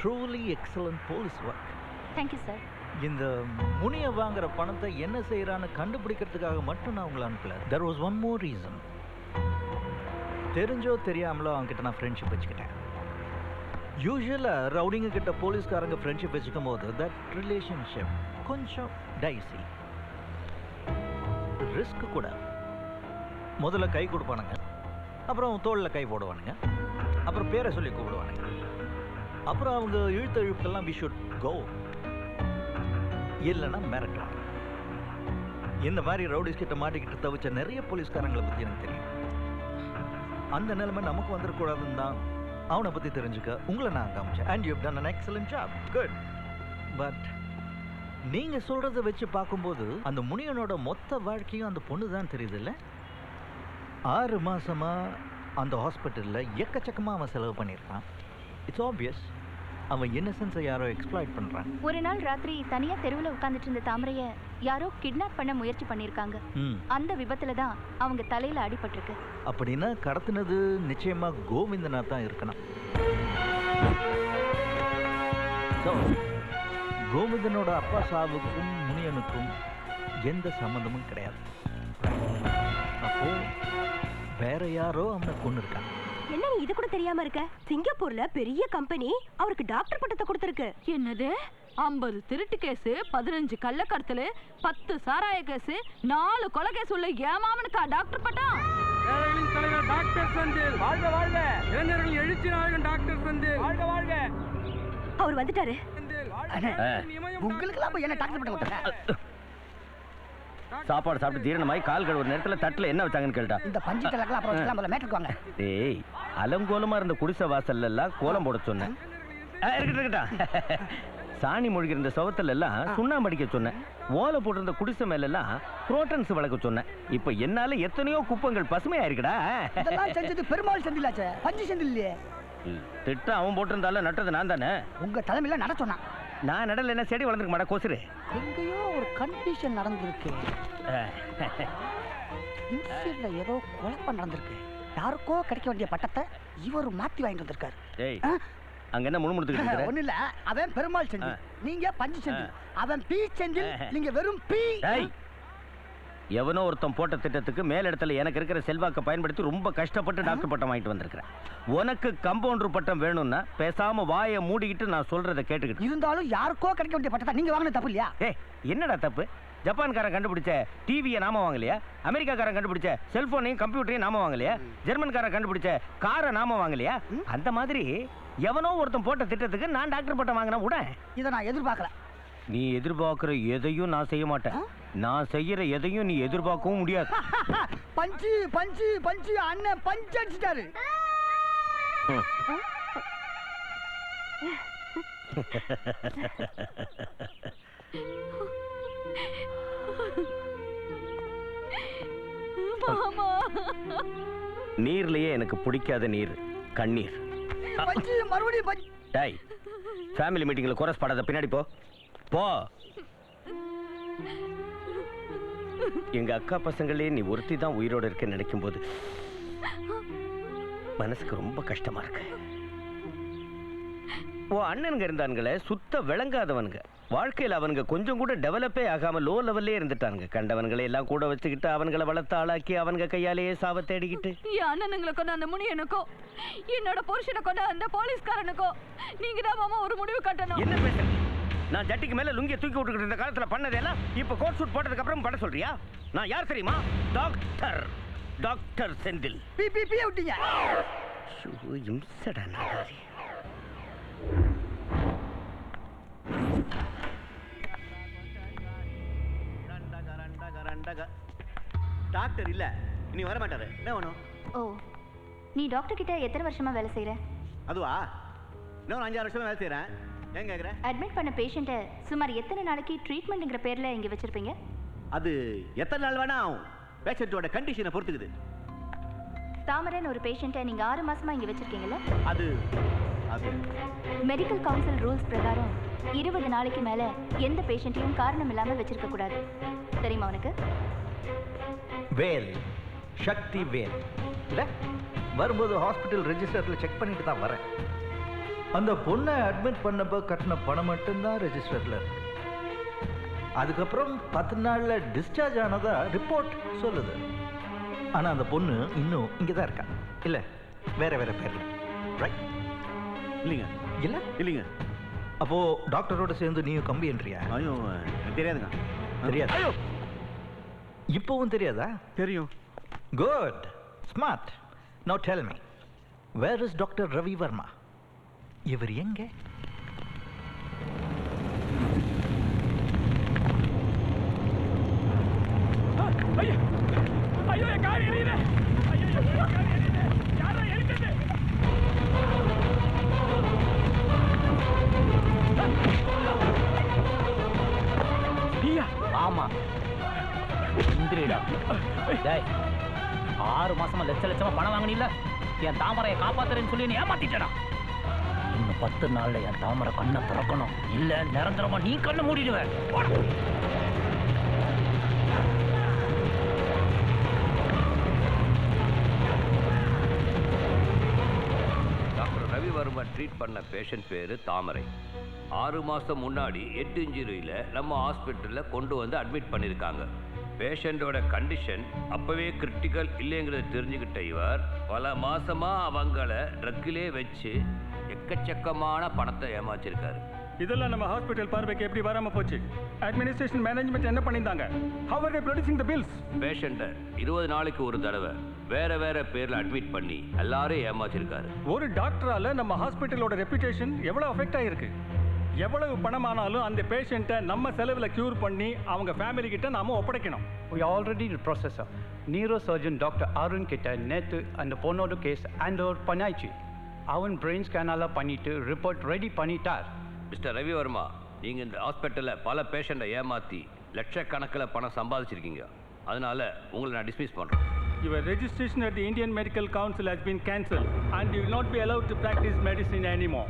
Truly excellent police work. Thank you sir. இந்த முனியை வாங்குற பணத்தை என்ன செய்யறான்னு கண்டுபிடிக்கிறதுக்காக மட்டும் நான் உங்களை அனுப்பல. There was one more reason. தெரிஞ்சோ தெரியாமலோ அவங்ககிட்ட நான் ஃப்ரெண்ட்ஷிப் வச்சுக்கிட்டேன். யூஸ்வலாக ரவுடிங்க கிட்ட போலீஸ்காரங்க ஃப்ரெண்ட்ஷிப் வச்சுக்கும் போது தட் ரிலேஷன்ஷிப் கொஞ்சம் டைசி, ரிஸ்க் கூட. முதல்ல கை கொடுப்பானுங்க, அப்புறம் தோளில் கை போடுவானுங்க, அப்புறம் பேரை சொல்லி கூப்பிடுவானுங்க, அப்புறம் அவங்க இழுத்த இழுப்புக்கெல்லாம் வி ஷுட் கோ, இல்லைன்னா மிரட்டுறாங்க. இந்த மாதிரி ரவுடிஸ் கிட்ட மாட்டிக்கிட்டு தவிச்ச நிறைய போலீஸ்காரங்களை பற்றி எனக்கு தெரியும். அந்த நிலைமை நமக்கு வந்துடக்கூடாதுன்னு தான் அவனை பற்றி தெரிஞ்சுக்க உங்களை நான் காமிச்சேன். And you done an excellent job. Good. But நீங்கள் சொல்கிறத வச்சு பார்க்கும்போது அந்த முனியனோட மொத்த வாழ்க்கையும் அந்த பொண்ணு தான் தெரியுது இல்லை? 6 மாதமாக அந்த ஹாஸ்பிட்டலில் எக்கச்சக்கமாக அவன் செலவு பண்ணியிருக்கான். இட்ஸ் ஆப்வியஸ் அவன் இன்னசென்ஸை யாரோ எக்ஸ்ப்ளாய்ட் பண்ணுறான். ஒரு நாள் ராத்திரி தனியாக தெருவில் உட்காந்துட்டு இருந்த தாமரையை யாரோ கிட்னாப் பண்ண முயற்சி பண்ணியிருக்காங்க. அந்த விபத்தில் தான் அவங்க தலையில் அடிபட்டிருக்கு. அப்படின்னா கடத்தினது நிச்சயமாக கோவிந்தனா தான் இருக்கணும். கோவிந்தனோட அப்பா சாவுக்கும் முனியனுக்கும் எந்த சம்மந்தமும் கிடையாது. அப்போ வேற யாரோ அவனை கொண்டு இருக்காங்க. என்ன நீ இது கூட தெரியாம இருக்க? சிங்கப்பூர்ல பெரிய கம்பெனி அவருக்கு டாக்டர் பட்டத்தை கொடுத்திருக்கு. என்னது? 50 திருட்டு கேஸ், 15 கள்ளக்கடத்தல், 10 சாராய கேஸ், 4 கொலை கேஸ் உள்ள ஏமாமனுக்கா டாக்டர் பட்டம்? ஏழைகளின் தலைவர் டாக்டர் செந்தில் வாழ்க வாழ்க. இளைஞர்கள் எழுச்சி நாயகன் டாக்டர் செந்தில் வாழ்க வாழ்க. அவர் வந்துட்டாரு. உங்களுக்கு எல்லாம் என்ன டாக்டர் பட்டம் கொடுத்தாங்க? சாப்பாடு சாப்பிட்டு ஜீரணமாய் கால் கழுவுற நேரத்துல தட்டுல என்ன வச்சாங்கன்னு கேட்டா இந்த பஞ்சு டலக்கெல்லாம் அப்புறம் வச்சுக்கலாம், முதல்ல மேட்டருக்கு வாங்க. டேய், அலங்கோலமா இருந்த குடிசை வாசல்ல எல்லாம் கோலம் போட சொன்னேன். இருக்கட்டா, சாணி மொழிகிற இந்த சுவத்துல எல்லாம் சுண்ணாம்பு அடிக்க சொன்னேன். ஓலை போட்டிருந்த குடிசை மேல எல்லாம் புரோட்டன்ஸ் வளர்க்க சொன்னேன். இப்ப என்னால எத்தனையோ குப்பங்கள் பசுமையா இருக்குடா. இதெல்லாம் செஞ்சது பெருமாள் செந்திலாச்சே, பஞ்சு செந்தில் இல்லையே. திட்டம் அவன் போட்டிருந்தால நட்டது நான் தானே. உங்க தலைமையில நட சொன்னான். நான் நடல என்ன செடி வளர்ந்துருக்க மாட்டா கொசுரு. எங்கேயோ ஒரு கண்டிஷன் நடந்திருக்கு. ஏதோ குழப்பம் நடந்திருக்கு. யாருக்கோ கிடைக்க வேண்டிய பட்டத்தை இவர் மாத்தி வாங்கிட்டு வந்திருக்காரு. ஏய், அங்க என்ன முணுமுணுத்துக்கிட்டு இருக்க? ஒண்ணு இல்ல, அவன் பெருமாள் செந்தில், நீங்க பஞ்சு செந்தில். அவன் பி செந்தில், நீங்க வெறும் பி. எவனோ ஒருத்தன் போட்ட திட்டத்துக்கு மேலிடத்துல எனக்கு இருக்கிற செல்வாக்கை பயன்படுத்தி ரொம்ப கஷ்டப்பட்டு டாக்டர் பட்டம் வாங்கிட்டு வந்திருக்கிறேன். உனக்கு கம்பவுண்டர் பட்டம் வேணும்னா பேசாம வாயை மூடிக்கிட்டு நான் சொல்றதை கேட்டுக்கிட்டு. இருந்தாலும் யாருக்கோ கிடைக்க வேண்டிய பட்டத்தை நீங்க வாங்கின தப்பு இல்லையா? ஏய், என்னடா தப்பு? ஜப்பான்காரன் கண்டுபிடிச்ச டிவியை நாம வாங்கலையா? அமெரிக்காக்காரன் கண்டுபிடிச்ச செல்போனையும் கம்ப்யூட்டரையும் நாம வாங்கலையா? ஜெர்மன்காரன் கண்டுபிடிச்ச காரை நாம வாங்கலையா? அந்த மாதிரி எவனோ ஒருத்தன் போட்ட திட்டத்துக்கு நான் டாக்டர் பட்டம் வாங்கினா விட. இதை நான் எதிர்பார்க்கல. நீ எதிர்பார்க்கிற எதையும் நான் செய்ய மாட்டேன். நான் செய்யற எதையும் நீ எதிர்பார்க்கவும் முடியாது. பஞ்சு பஞ்சு பஞ்சு அண்ணன் பஞ்சு அடிச்சிட்டாரு. நீர்லயே எனக்கு பிடிக்காத நீர் கண்ணீர். பஞ்சு மறுபடியும் பஞ்சு. டேய், ஃபேமிலி மீட்டிங்ல கோரஸ் பாடாத, பின்னாடி போ போ. எங்க அக்கா பசங்களே நீ ஒருத்தி தான் உயிரோட இருக்க நினைக்கும் போது மனசுக்கு ரொம்ப கஷ்டமா இருக்கு. ஓ அண்ணனுங்க இருந்தானுங்களே சுத்த விளங்காதவனுங்க. வாழ்க்கையில் அவனுங்க கொஞ்சம் கூட டெவலப்பே ஆகாம லோ லெவல்லே இருந்துட்டானுங்க. கண்டவன்களை எல்லாம் கூட வச்சுக்கிட்டு அவன்களை வளர்த்து ஆளாக்கி அவனுங்க கையாலேயே சாவ தேடிக்கிட்டு. என் அண்ணனுங்களை கொண்ட அந்த முனியனுக்கோ என்னோட புருஷனை கொண்ட அந்த போலீஸ்காரனுக்கோ நீங்க தான் மாமா ஒரு முடிவு கட்டணும். என்ன பேசுற? நான் ஜட்டிக்கு மேல லுங்கிய தூக்கி விட்டுக்கிட்டு இருந்த காலத்துல பண்ணதெல்லாம் இப்ப கோட் சூட் போட்டதுக்கு அப்புறம் பண்ண சொல்றியா? நான் யார் தெரியுமா? டாக்டர் செந்தில். பி பி பி விட்டீங்க. இம்சடா நாடாரி. டாக்டர் இல்ல, இனி வர மாட்டாரு. என்ன வேணும்? ஓ, நீ டாக்டர் கிட்ட எத்தனை வருஷமா வேலை செய்யற? அதுவா, இன்னும் 5-6 வருஷமா வேலை செய்யறேன். ஏன் கேக்குற? அட்மிட் பண்ண பேஷண்ட்டை சுமார் எத்தனை நாளைக்கு ட்ரீட்மெண்ட்ங்கிற பேர்ல இங்க வச்சிருப்பீங்க? அது எத்தனை நாள் வேணா ஆகும். பேஷண்ட்டோட கண்டிஷனை பொறுத்துக்குது. தாமரன் ஒரு பேஷண்ட்டை நீங்க 6 மாசமா இங்க வச்சிருக்கீங்கல்ல? அது மெடிக்கல் கவுன்சில் ரூல்ஸ் பிரகாரம் 20 நாளைக்கு மேல எந்த பேஷண்ட்டையும் காரணம் இல்லாம வச்சிருக்க கூடாது. தெரியுமா உனக்கு? வேல், சக்தி வேல். இல்ல வரும்போது ஹாஸ்பிட்டல் ரெஜிஸ்டர்ல செக் பண்ணிட்டு தான் வரேன். அந்த பொண்ணை அட்மிட் பண்ணப்போ கட்டின பணம் மட்டும்தான் ரெஜிஸ்டர்ல இருக்கு. அதுக்கப்புறம் 10 நாள்ல டிஸ்சார்ஜ் ஆனதா ரிப்போர்ட் சொல்லுது. ஆனா அந்த பொண்ணு இன்னும் இங்கே தான் இருக்கா. இல்ல வேற வேற பேர்ல. ரைட்? இல்லைங்க இல்ல இல்லைங்க. அப்போ டாக்டரோட சேர்ந்து நீயும் கம்பி என்றியா? ஐயோ எனக்கு தெரியாதுங்க. தெரியாது. ஐயோ இப்பவும் தெரியாதா? தெரியும். Good, smart. Now tell me, where is doctor Ravi Varma? இவர் எங்க? ஐயோ ஐயோ என் கார் எரியுது. ஐயோ என் கார் எரியுது. யாரோ எரிக்குது. நீயா? ஆமா இந்திரிடா. டேய் 6 மாசமா லட்சமா பணம் வாங்கினீல்ல, என் தாமரையை காப்பாத்துறேன்னு சொல்லி நீ ஏமாத்திட்டடா. இன்னும் 10 நாள்ல என் தாமரை கண்ணை திறக்கணும், இல்ல நிரந்தரமா நீ கண்ணை மூடிடுவேன். டாக்டர் ரவி வர்மா ட்ரீட் பண்ண பேஷண்ட் பேரு தாமரை. 6 மாசம் முன்னாடி 8 இன்ஜுரியில நம்ம ஹாஸ்பிட்டலில் கொண்டு வந்து அட்மிட் பண்ணியிருக்காங்க. பேஷண்டோட கண்டிஷன் அப்பவே கிரிட்டிக்கல் இல்லைங்கிறத தெரிஞ்சுக்கிட்ட இவர் பல மாசமா அவங்கள ட்ரக்கிலே வச்சு எக்கச்சக்கமான பணத்தை ஏமாச்சிருக்காரு. இதெல்லாம் நம்ம ஹாஸ்பிட்டல் பார்வைக்கு எப்படி வராம போச்சு? அட்மினிஸ்ட்ரேஷன் மேனேஜ்மெண்ட் என்ன பண்ணிருந்தாங்க? How are they producing the bills? பேஷண்ட்டை 20 நாளைக்கு ஒரு தடவை வேற வேற பேர்ல அட்மிட் பண்ணி எல்லாரையும் ஏமாச்சிருக்காரு. ஒரு டாக்டரால நம்ம ஹாஸ்பிட்டலோட ரெப்யூட்டேஷன் எவ்வளவு அஃபெக்ட் ஆயிருக்கு. எவ்வளவு பணமானாலும் அந்த பேஷண்ட்டை நம்ம செலவில் க்யூர் பண்ணி அவங்க ஃபேமிலி கிட்ட நாம ஒப்படைக்கணும். We already in the process of neurosurgeon Dr. Arun கிட்ட நேத்து அந்த பொண்ணோட கேஸ் ஹேண்ட் ஓவர் பண்ணியாச்சு. அவன் பிரெயின் ஸ்கேனெல்லாம் பண்ணிட்டு ரிப்போர்ட் ரெடி பண்ணிட்டார். மிஸ்டர் ரவி வர்மா, நீங்க இந்த ஹாஸ்பிட்டலில் பல பேஷண்ட்டை ஏமாத்தி லட்சக்கணக்கில் பணம் சம்பாதிச்சிருக்கீங்க. அதனால உங்களை நான் டிஸ்மிஸ் பண்றேன். Your registration at the Indian Medical Council has been cancelled and you will not be allowed to practice medicine anymore.